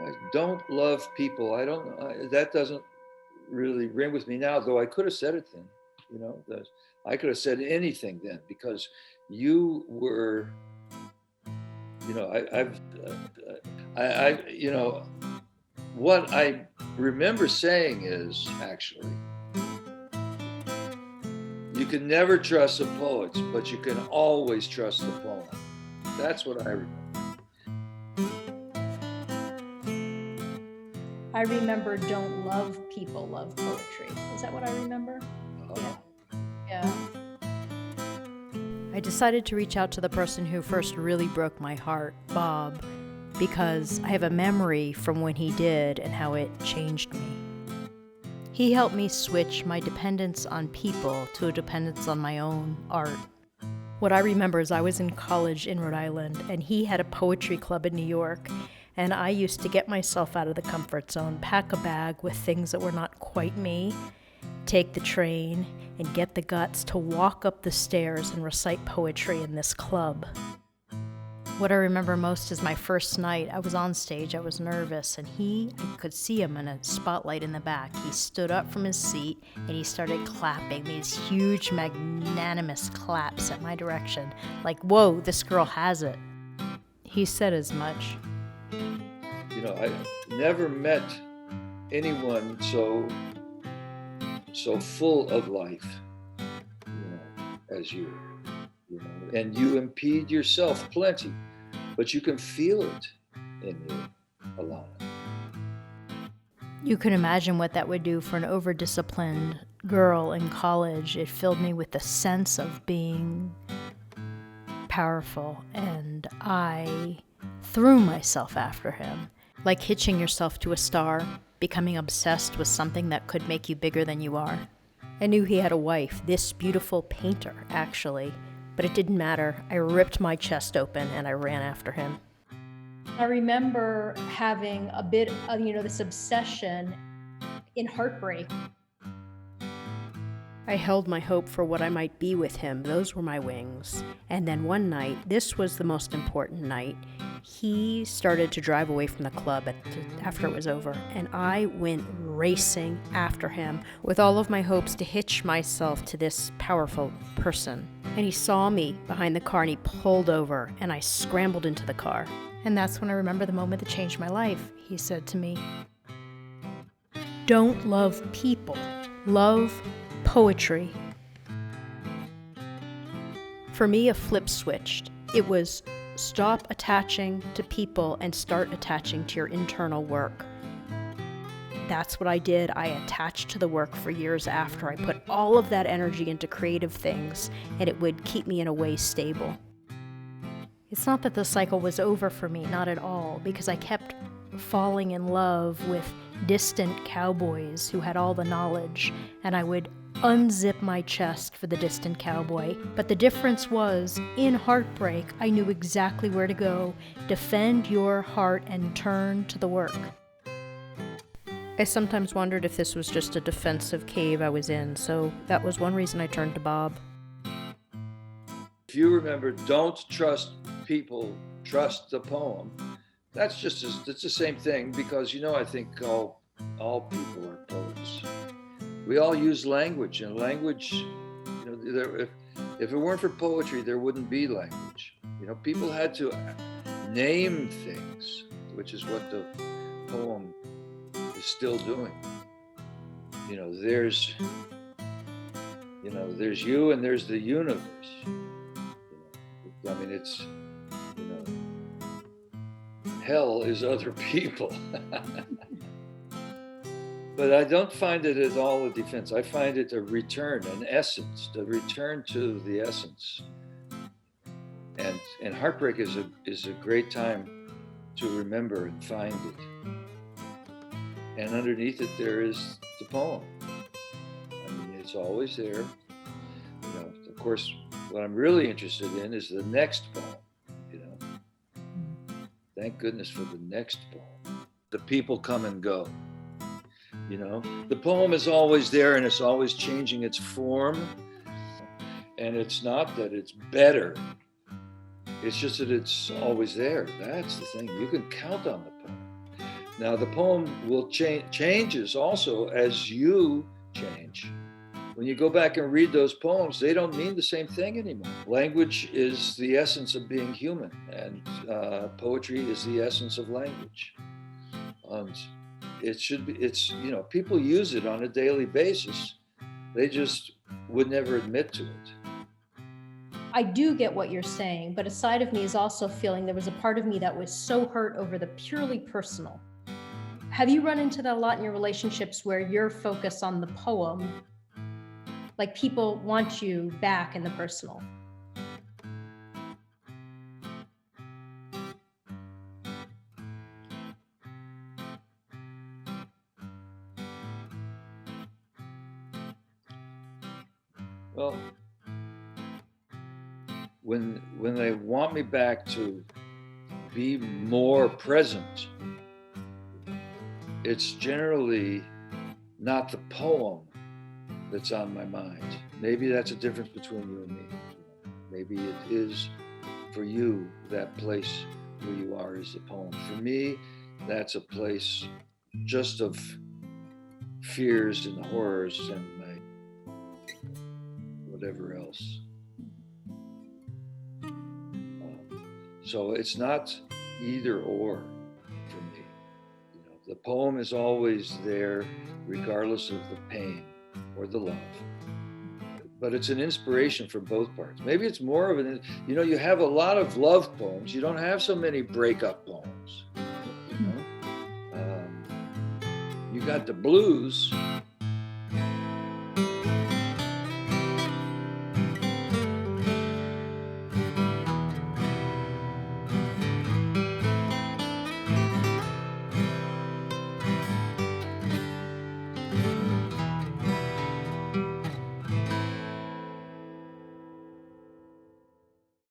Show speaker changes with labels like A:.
A: I don't love people. That doesn't really ring with me now, though I could have said it then. You know, I could have said anything then because you were, you know, you know, what I remember saying is actually, you can never trust the poets, but you can always trust the poem. That's what I remember.
B: I remember don't love people, love poetry. Is that what I remember?
A: Uh,
B: Yeah. I decided to reach out to the person who first really broke my heart, Bob, because I have a memory from when he did and how it changed me. He helped me switch my dependence on people to a dependence on my own art. What I remember is I was in college in Rhode Island, and he had a poetry club in New York, and I used to get myself out of the comfort zone, pack a bag with things that were not quite me, take the train, and get the guts to walk up the stairs and recite poetry in this club. What I remember most is my first night. I was on stage, I was nervous, and I could see him in a spotlight in the back. He stood up from his seat and he started clapping these huge, magnanimous claps at my direction. Like, whoa, this girl has it. He said as much.
A: you know, I never met anyone so full of life, as you. And you impede yourself plenty, but you can feel it in you, Ilana.
B: You can imagine what that would do for an over-disciplined girl in college. It filled me with the sense of being powerful, and I threw myself after him. Like hitching yourself to a star, becoming obsessed with something that could make you bigger than you are. I knew he had a wife, this beautiful painter, actually, but it didn't matter. I ripped my chest open and I ran after him. I remember having a bit of, this obsession in heartbreak. I held my hope for what I might be with him. Those were my wings. And then one night, this was the most important night, he started to drive away from the club after it was over, and I went racing after him with all of my hopes to hitch myself to this powerful person. And he saw me behind the car and he pulled over, and I scrambled into the car. And that's when I remember the moment that changed my life. He said to me, "Don't love people, love poetry." For me, a flip switched. It was stop attaching to people and start attaching to your internal work. That's what I did. I attached to the work for years after. I put all of that energy into creative things, and it would keep me in a way stable. It's not that the cycle was over for me, not at all, because I kept falling in love with distant cowboys who had all the knowledge, and I would unzip my chest for the distant cowboy. But the difference was, in heartbreak, I knew exactly where to go. Defend your heart and turn to the work. I sometimes wondered if this was just a defensive cave I was in, so that was one reason I turned to Bob.
A: If you remember, don't trust people, trust the poem. It's the same thing because I think all people are poets. We all use language, and language, if it weren't for poetry, there wouldn't be language. People had to name things, which is what the poem is still doing. There's there's you and there's the universe. I mean, it's hell is other people. But I don't find it at all a defense. I find it a return, an essence, to return to the essence. And heartbreak is a great time to remember and find it. And underneath it, there is the poem. I mean, it's always there. Of course, what I'm really interested in is the next poem. Thank goodness for the next poem. The people come and go. The poem is always there and it's always changing its form. And it's not that it's better. It's just that it's always there. That's the thing. You can count on the poem. Now the poem will changes also as you change. When you go back and read those poems, they don't mean the same thing anymore. Language is the essence of being human, and poetry is the essence of language. And it should be, it's, you know, people use it on a daily basis. They just would never admit to it.
C: I do get what you're saying, but a side of me is also feeling there was a part of me that was so hurt over the purely personal. Have you run into that a lot in your relationships where you're focused on the poem, like people want you back in the personal?
A: Well, when they want me back to be more present, it's generally not the poem that's on my mind. Maybe that's a difference between you and me. Maybe it is for you, that place where you are is the poem. For me, that's a place just of fears and horrors and my whatever else. So it's not either or for me. You know, the poem is always there, regardless of the pain or the love. But it's an inspiration for both parts. Maybe it's more of an, you know, you have a lot of love poems. You don't have so many breakup poems. You know? You got the blues,